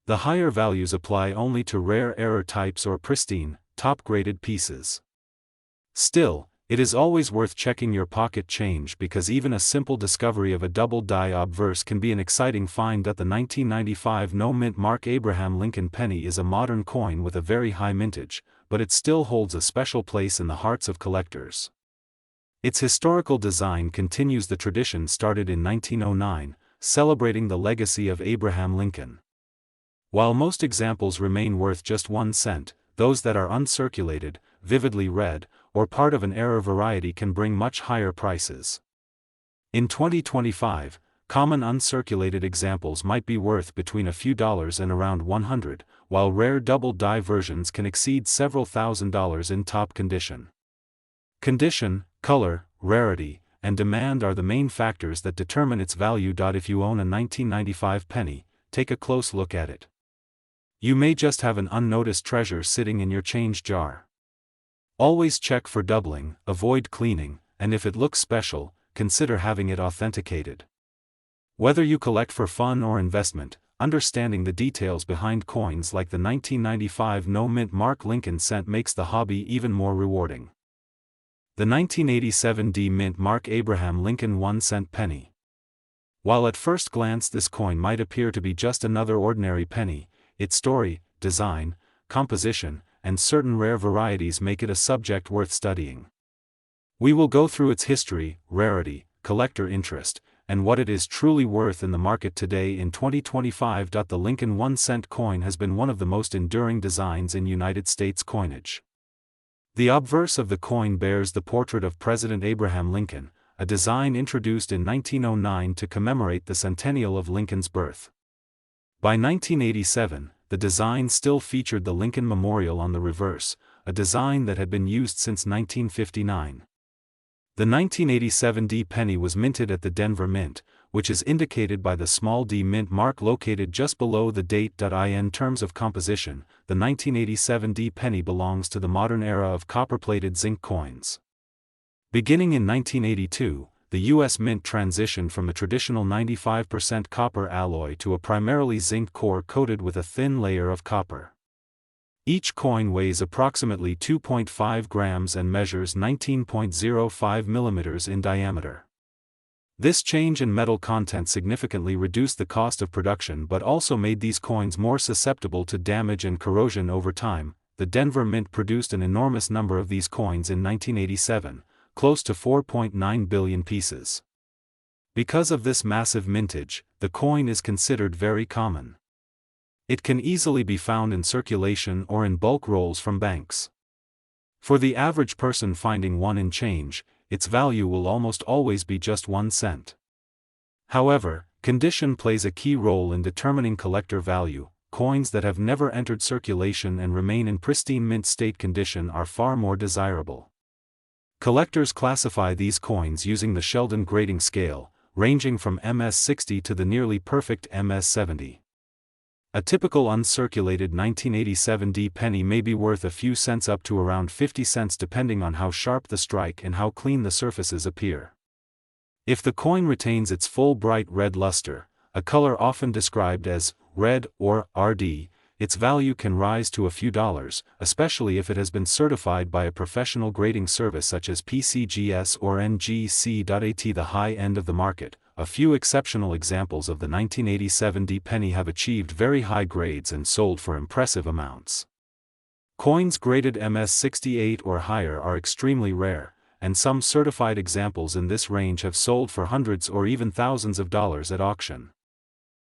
The higher values apply only to rare error types or pristine, top-graded pieces. Still, it is always worth checking your pocket change because even a simple discovery of a double-die obverse can be an exciting find. The 1995 no-mint mark Abraham Lincoln penny is a modern coin with a very high mintage, but it still holds a special place in the hearts of collectors. Its historical design continues the tradition started in 1909, celebrating the legacy of Abraham Lincoln. While most examples remain worth just 1 cent, those that are uncirculated, vividly red, or part of an error variety can bring much higher prices. In 2025, common uncirculated examples might be worth between a few dollars and around 100, while rare double-die versions can exceed several $1,000s in top condition. Condition, color, rarity, and demand are the main factors that determine its value. If you own a 1995 penny, take a close look at it. You may just have an unnoticed treasure sitting in your change jar. Always check for doubling, avoid cleaning, and if it looks special, consider having it authenticated. Whether you collect for fun or investment, understanding the details behind coins like the 1995 no-mint Mark Lincoln cent makes the hobby even more rewarding. The 1987 D-mint Mark Abraham Lincoln 1-cent penny. While at first glance this coin might appear to be just another ordinary penny, its story, design, composition, and certain rare varieties make it a subject worth studying. We will go through its history, rarity, collector interest, and what it is truly worth in the market today in 2025. The Lincoln 1-cent coin has been one of the most enduring designs in United States coinage. The obverse of the coin bears the portrait of President Abraham Lincoln, a design introduced in 1909 to commemorate the centennial of Lincoln's birth. By 1987, the design still featured the Lincoln Memorial on the reverse, a design that had been used since 1959. The 1987 D penny was minted at the Denver Mint, which is indicated by the small d mint mark located just below the date. In terms of composition, the 1987 D penny belongs to the modern era of copper-plated zinc coins. Beginning in 1982, the U.S. Mint transitioned from a traditional 95% copper alloy to a primarily zinc core coated with a thin layer of copper. Each coin weighs approximately 2.5 grams and measures 19.05 millimeters in diameter. This change in metal content significantly reduced the cost of production but also made these coins more susceptible to damage and corrosion over time. The Denver Mint produced an enormous number of these coins in 1987, close to 4.9 billion pieces. Because of this massive mintage, the coin is considered very common. It can easily be found in circulation or in bulk rolls from banks. For the average person finding one in change, its value will almost always be just 1 cent. However, condition plays a key role in determining collector value. Coins that have never entered circulation and remain in pristine mint state condition are far more desirable. Collectors classify these coins using the Sheldon grading scale, ranging from MS-60 to the nearly perfect MS-70. A typical uncirculated 1987 D penny may be worth a few cents up to around 50 cents depending on how sharp the strike and how clean the surfaces appear. If the coin retains its full bright red luster, a color often described as red or RD, its value can rise to a few dollars, especially if it has been certified by a professional grading service such as PCGS or NGC. At the high end of the market, a few exceptional examples of the 1987 D penny have achieved very high grades and sold for impressive amounts. Coins graded MS-68 or higher are extremely rare, and some certified examples in this range have sold for hundreds or even thousands of dollars at auction.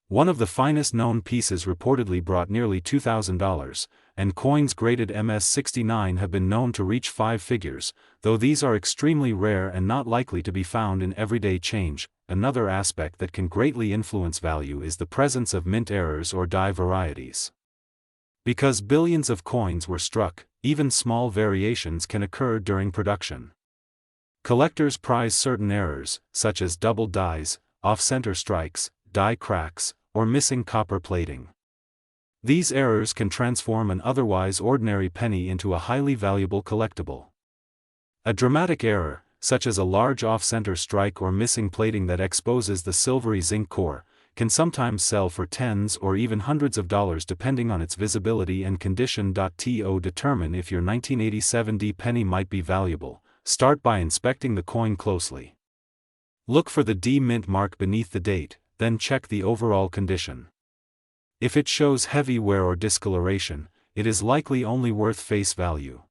One of the finest known pieces reportedly brought nearly $2,000, and coins graded MS-69 have been known to reach 5 figures, though these are extremely rare and not likely to be found in everyday change. Another aspect that can greatly influence value is the presence of mint errors or die varieties. Because billions of coins were struck, even small variations can occur during production. Collectors prize certain errors, such as double dies, off-center strikes, die cracks, or missing copper plating. These errors can transform an otherwise ordinary penny into a highly valuable collectible. A dramatic error, such as a large off-center strike or missing plating that exposes the silvery zinc core, can sometimes sell for tens or even hundreds of dollars depending on its visibility and condition. To determine if your 1987 D penny might be valuable, start by inspecting the coin closely. Look for the D mint mark beneath the date, then check the overall condition. If it shows heavy wear or discoloration, it is likely only worth face value.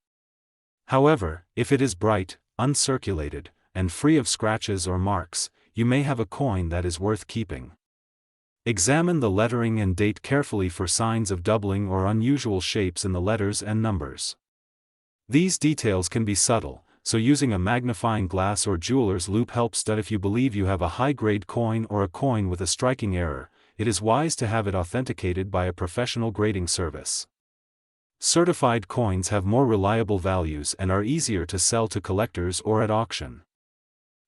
However, if it is bright, uncirculated, and free of scratches or marks, you may have a coin that is worth keeping. Examine the lettering and date carefully for signs of doubling or unusual shapes in the letters and numbers. These details can be subtle, so using a magnifying glass or jeweler's loupe helps. If you believe you have a high-grade coin or a coin with a striking error, it is wise to have it authenticated by a professional grading service. Certified coins have more reliable values and are easier to sell to collectors or at auction.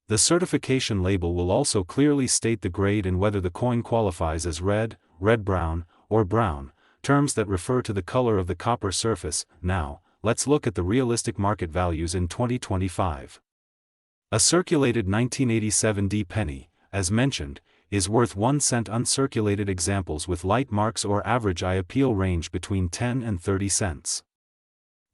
The certification label will also clearly state the grade and whether the coin qualifies as red, red-brown, or brown, terms that refer to the color of the copper surface. Now, let's look at the realistic market values in 2025. A circulated 1987 penny, as mentioned, is worth 1 cent. Uncirculated examples with light marks or average eye appeal range between 10 and 30 cents.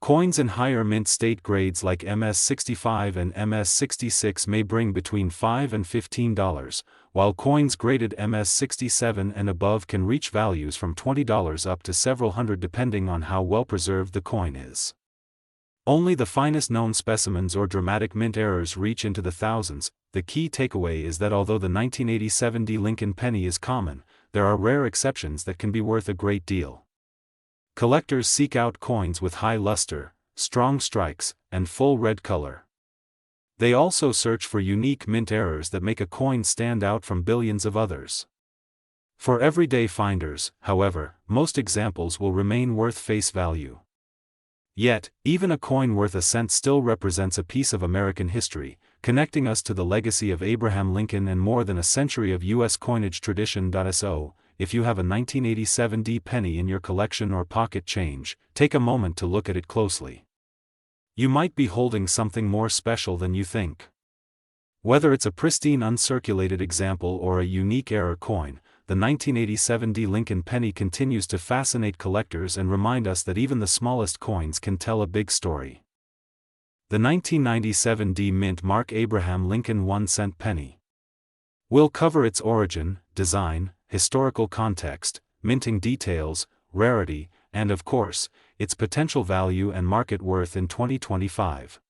Coins in higher mint state grades like MS65 and MS66 may bring between $5 and $15, while coins graded MS67 and above can reach values from $20 up to several hundred depending on how well preserved the coin is. Only the finest known specimens or dramatic mint errors reach into the thousands. The key takeaway is that although the 1987 Lincoln penny is common, there are rare exceptions that can be worth a great deal. Collectors seek out coins with high luster, strong strikes, and full red color. They also search for unique mint errors that make a coin stand out from billions of others. For everyday finders, however, most examples will remain worth face value. Yet, even a coin worth a cent still represents a piece of American history, connecting us to the legacy of Abraham Lincoln and more than a century of U.S. coinage tradition. So, if you have a 1987 penny in your collection or pocket change, take a moment to look at it closely. You might be holding something more special than you think. Whether it's a pristine uncirculated example or a unique error coin, the 1987 Lincoln penny continues to fascinate collectors and remind us that even the smallest coins can tell a big story. The 1997 mint Mark Abraham Lincoln 1 cent penny. We'll cover its origin, design, historical context, minting details, rarity, and of course, its potential value and market worth in 2025.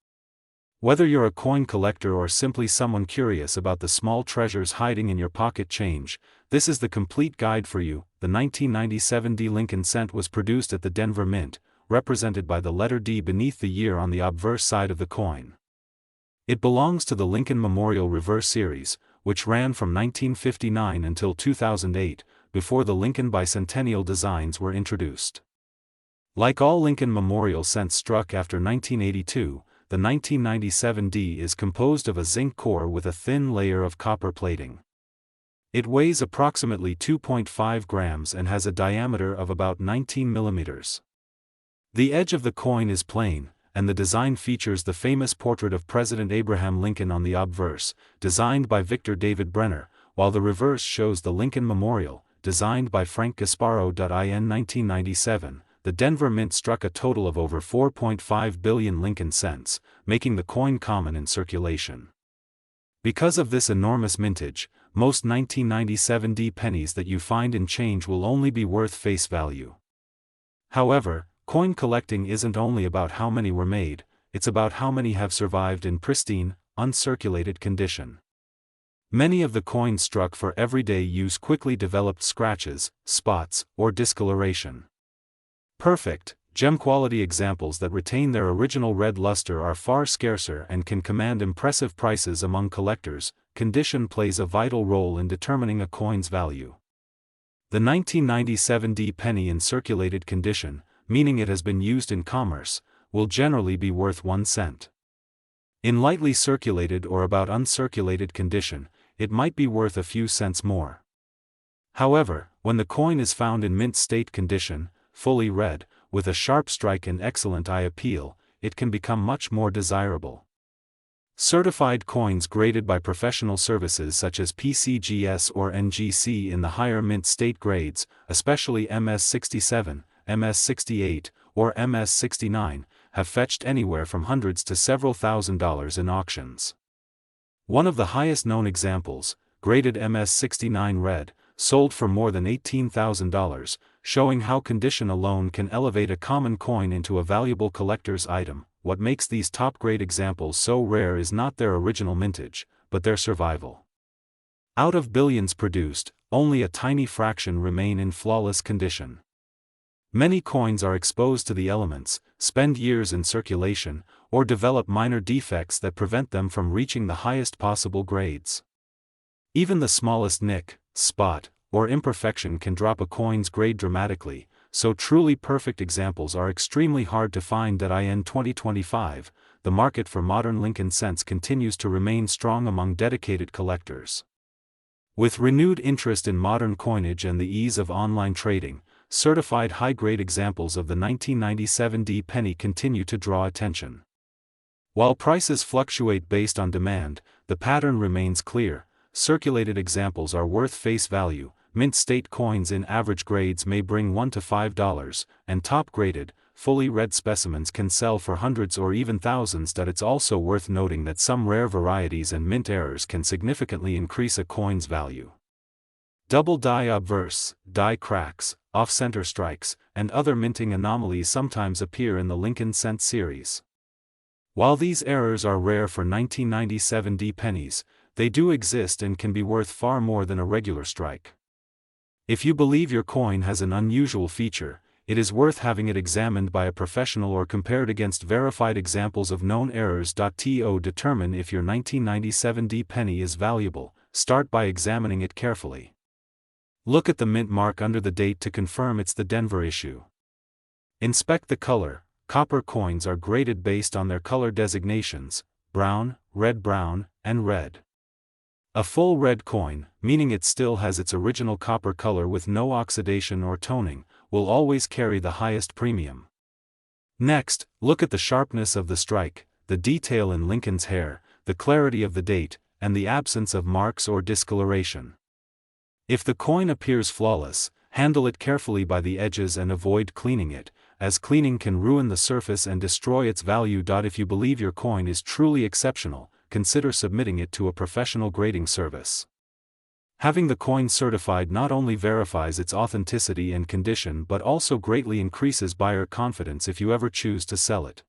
Whether you're a coin collector or simply someone curious about the small treasures hiding in your pocket change, this is the complete guide for you. The 1997 Lincoln cent was produced at the Denver Mint, represented by the letter D beneath the year on the obverse side of the coin. It belongs to the Lincoln Memorial Reverse Series, which ran from 1959 until 2008, before the Lincoln Bicentennial designs were introduced. Like all Lincoln Memorial cents struck after 1982, the 1997 is composed of a zinc core with a thin layer of copper plating. It weighs approximately 2.5 grams and has a diameter of about 19 millimeters. The edge of the coin is plain, and the design features the famous portrait of President Abraham Lincoln on the obverse, designed by Victor David Brenner, while the reverse shows the Lincoln Memorial, designed by Frank Gasparo. In 1997, the Denver Mint struck a total of over 4.5 billion Lincoln cents, making the coin common in circulation. Because of this enormous mintage, most 1997 pennies that you find in change will only be worth face value. However, coin collecting isn't only about how many were made, it's about how many have survived in pristine, uncirculated condition. Many of the coins struck for everyday use quickly developed scratches, spots, or discoloration. Perfect, gem-quality examples that retain their original red luster are far scarcer and can command impressive prices among collectors. Condition plays a vital role in determining a coin's value. The 1997 penny in circulated condition, meaning it has been used in commerce, will generally be worth 1 cent. In lightly circulated or about uncirculated condition, it might be worth a few cents more. However, when the coin is found in mint state condition, fully red, with a sharp strike and excellent eye appeal, it can become much more desirable. Certified coins graded by professional services such as PCGS or NGC in the higher mint state grades, especially MS67, MS68, or MS69, have fetched anywhere from hundreds to several $1,000s in auctions. One of the highest known examples, graded MS69 red, sold for more than $18,000, showing how condition alone can elevate a common coin into a valuable collector's item. What makes these top-grade examples so rare is not their original mintage, but their survival. Out of billions produced, only a tiny fraction remain in flawless condition. Many coins are exposed to the elements, spend years in circulation, or develop minor defects that prevent them from reaching the highest possible grades. Even the smallest nick, spot, or imperfection can drop a coin's grade dramatically, so truly perfect examples are extremely hard to find. In 2025, the market for modern Lincoln cents continues to remain strong among dedicated collectors. With renewed interest in modern coinage and the ease of online trading, certified high-grade examples of the 1997 D penny continue to draw attention. While prices fluctuate based on demand, the pattern remains clear. Circulated examples are worth face value. Mint state coins in average grades may bring $1 to $5, and top-graded, fully read specimens can sell for hundreds or even thousands. It's also worth noting that some rare varieties and mint errors can significantly increase a coin's value. Double die obverse, die cracks, off-center strikes, and other minting anomalies sometimes appear in the Lincoln cent series. While these errors are rare for 1997 D pennies, they do exist and can be worth far more than a regular strike. If you believe your coin has an unusual feature, it is worth having it examined by a professional or compared against verified examples of known errors. To determine if your 1997 D penny is valuable, start by examining it carefully. Look at the mint mark under the date to confirm it's the Denver issue. Inspect the color. Copper coins are graded based on their color designations: brown, and red. A full red coin, meaning it still has its original copper color with no oxidation or toning, will always carry the highest premium. Next, look at the sharpness of the strike, the detail in Lincoln's hair, the clarity of the date, and the absence of marks or discoloration. If the coin appears flawless, handle it carefully by the edges and avoid cleaning it, as cleaning can ruin the surface and destroy its value. If you believe your coin is truly exceptional, consider submitting it to a professional grading service. Having the coin certified not only verifies its authenticity and condition but also greatly increases buyer confidence if you ever choose to sell it.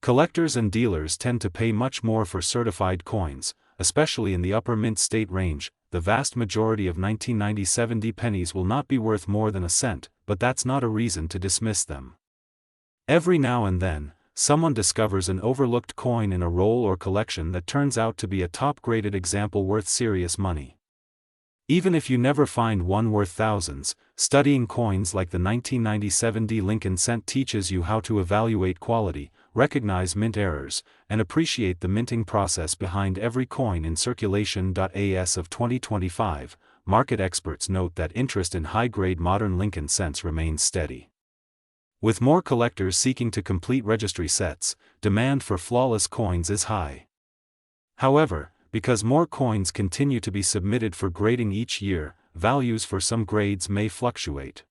Collectors and dealers tend to pay much more for certified coins, especially in the upper mint state range. The vast majority of 1997 D pennies will not be worth more than a cent, but that's not a reason to dismiss them. Every now and then, someone discovers an overlooked coin in a roll or collection that turns out to be a top-graded example worth serious money. Even if you never find one worth thousands, studying coins like the 1997 D Lincoln cent teaches you how to evaluate quality, recognize mint errors, and appreciate the minting process behind every coin in circulation. As of 2025, market experts note that interest in high-grade modern Lincoln cents remains steady. With more collectors seeking to complete registry sets, demand for flawless coins is high. However, because more coins continue to be submitted for grading each year, values for some grades may fluctuate.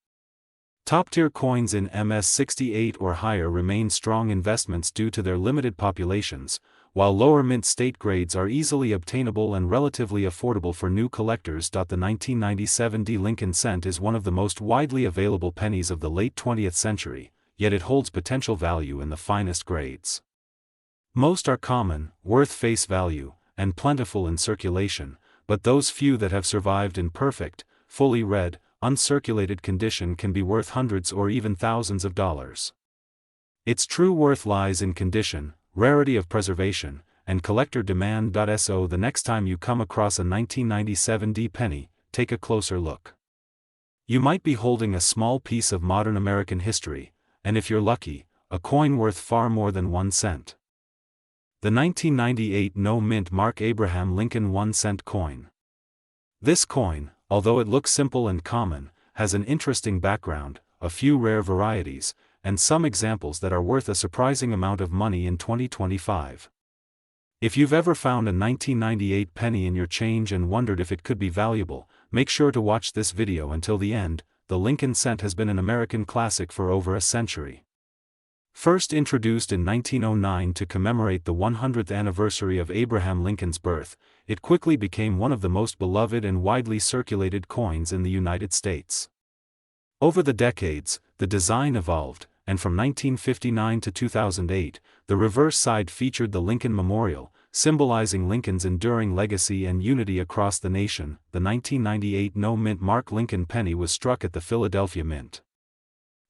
Top-tier coins in MS68 or higher remain strong investments due to their limited populations, while lower mint state grades are easily obtainable and relatively affordable for new collectors. The 1997 D Lincoln cent is one of the most widely available pennies of the late 20th century, yet it holds potential value in the finest grades. Most are common, worth face value, and plentiful in circulation, but those few that have survived in perfect, fully read, uncirculated condition can be worth hundreds or even thousands of dollars. Its true worth lies in condition, rarity of preservation, and collector demand. So the next time you come across a 1997 D penny, take a closer look. You might be holding a small piece of modern American history, and if you're lucky, a coin worth far more than 1 cent. The 1998 no-mint Mark Abraham Lincoln 1-cent coin. This coin, although it looks simple and common, has an interesting background, a few rare varieties, and some examples that are worth a surprising amount of money in 2025. If you've ever found a 1998 penny in your change and wondered if it could be valuable, make sure to watch this video until the end. The Lincoln cent has been an American classic for over a century. First introduced in 1909 to commemorate the 100th anniversary of Abraham Lincoln's birth, it quickly became one of the most beloved and widely circulated coins in the United States. Over the decades, the design evolved, and from 1959 to 2008, the reverse side featured the Lincoln Memorial, symbolizing Lincoln's enduring legacy and unity across the nation. The 1998 no-mint Mark Lincoln penny was struck at the Philadelphia Mint.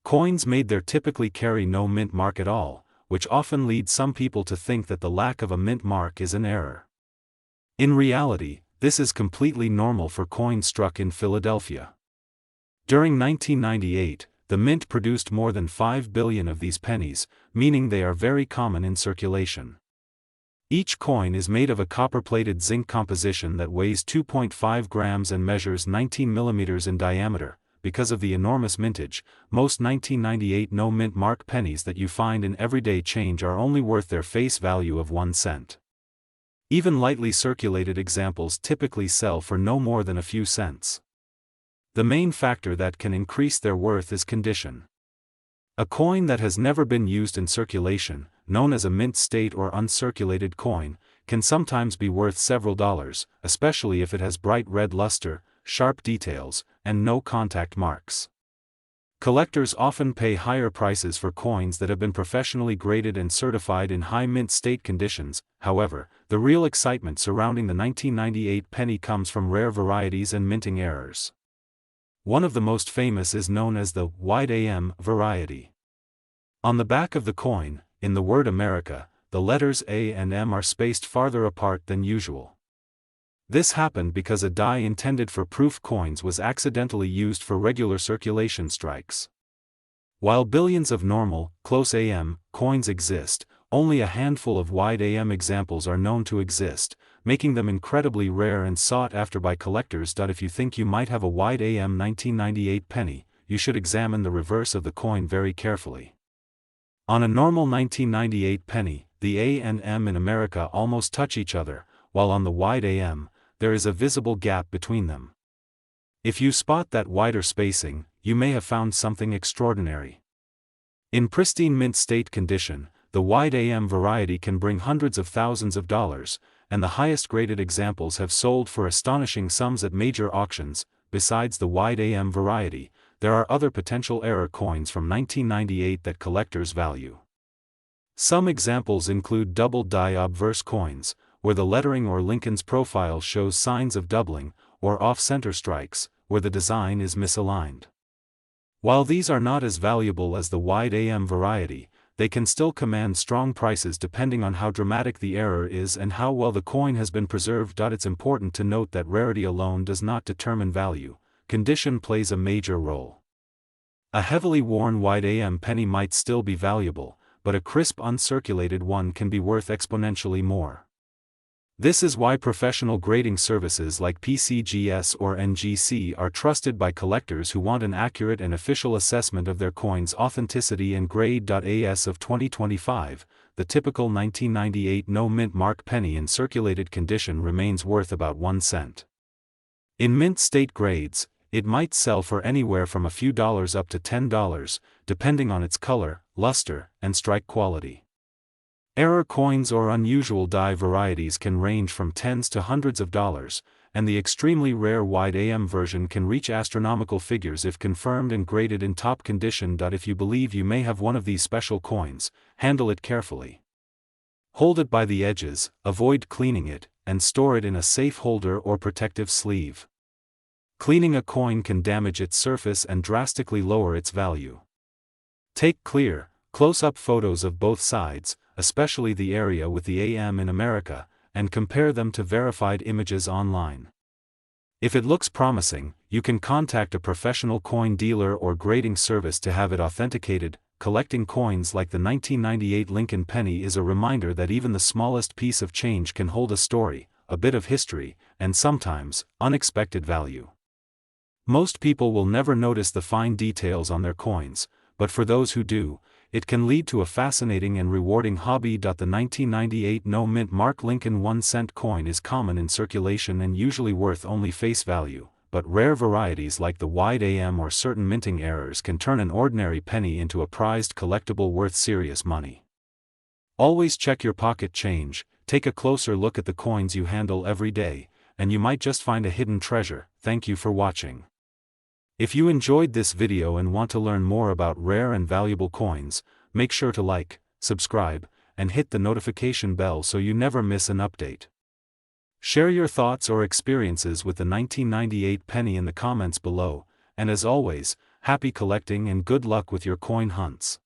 Coins made there typically carry no mint mark at all, which often leads some people to think that the lack of a mint mark is an error. In reality, this is completely normal for coins struck in Philadelphia. During 1998, the mint produced more than 5 billion of these pennies, meaning they are very common in circulation. Each coin is made of a copper-plated zinc composition that weighs 2.5 grams and measures 19 millimeters in diameter. Because of the enormous mintage, most 1998 no-mint mark pennies that you find in everyday change are only worth their face value of 1 cent. Even lightly circulated examples typically sell for no more than a few cents. The main factor that can increase their worth is condition. A coin that has never been used in circulation, known as a mint state or uncirculated coin, can sometimes be worth several dollars, especially if it has bright red luster, sharp details, and no contact marks. Collectors often pay higher prices for coins that have been professionally graded and certified in high mint state conditions. However, the real excitement surrounding the 1998 penny comes from rare varieties and minting errors. One of the most famous is known as the wide AM variety. On the back of the coin, in the word America, the letters A and M are spaced farther apart than usual. This happened because a die intended for proof coins was accidentally used for regular circulation strikes. While billions of normal, close AM, coins exist, only a handful of wide AM examples are known to exist, making them incredibly rare and sought after by collectors. If you think you might have a wide AM 1998 penny, you should examine the reverse of the coin very carefully. On a normal 1998 penny, the A and M in America almost touch each other, while on the wide AM, there is a visible gap between them. If you spot that wider spacing, you may have found something extraordinary. In pristine mint state condition, the wide AM variety can bring hundreds of thousands of dollars, and the highest graded examples have sold for astonishing sums at major auctions. Besides the wide AM variety, there are other potential error coins from 1998 that collectors value. Some examples include double die obverse coins, where the lettering or Lincoln's profile shows signs of doubling, or off-center strikes, where the design is misaligned. While these are not as valuable as the wide AM variety, they can still command strong prices depending on how dramatic the error is and how well the coin has been preserved. It's important to note that rarity alone does not determine value. Condition plays a major role. A heavily worn wide AM penny might still be valuable, but a crisp uncirculated one can be worth exponentially more. This is why professional grading services like PCGS or NGC are trusted by collectors who want an accurate and official assessment of their coin's authenticity and grade. As of 2025, the typical 1998 no-mint mark penny in circulated condition remains worth about 1 cent. In mint state grades, it might sell for anywhere from a few dollars up to $10, depending on its color, luster, and strike quality. Error coins or unusual die varieties can range from tens to hundreds of dollars, and the extremely rare wide AM version can reach astronomical figures if confirmed and graded in top condition. If you believe you may have one of these special coins, handle it carefully. Hold it by the edges, avoid cleaning it, and store it in a safe holder or protective sleeve. Cleaning a coin can damage its surface and drastically lower its value. Take clear, close-up photos of both sides, especially the area with the AM in America, and compare them to verified images online. If it looks promising, you can contact a professional coin dealer or grading service to have it authenticated. Collecting coins like the 1998 Lincoln penny is a reminder that even the smallest piece of change can hold a story, a bit of history, and sometimes, unexpected value. Most people will never notice the fine details on their coins, but for those who do, it can lead to a fascinating and rewarding hobby. The 1998 no-mint mark Lincoln 1-cent coin is common in circulation and usually worth only face value, but rare varieties like the wide AM or certain minting errors can turn an ordinary penny into a prized collectible worth serious money. Always check your pocket change, take a closer look at the coins you handle every day, and you might just find a hidden treasure. Thank you for watching. If you enjoyed this video and want to learn more about rare and valuable coins, make sure to like, subscribe, and hit the notification bell so you never miss an update. Share your thoughts or experiences with the 1998 penny in the comments below, and as always, happy collecting and good luck with your coin hunts.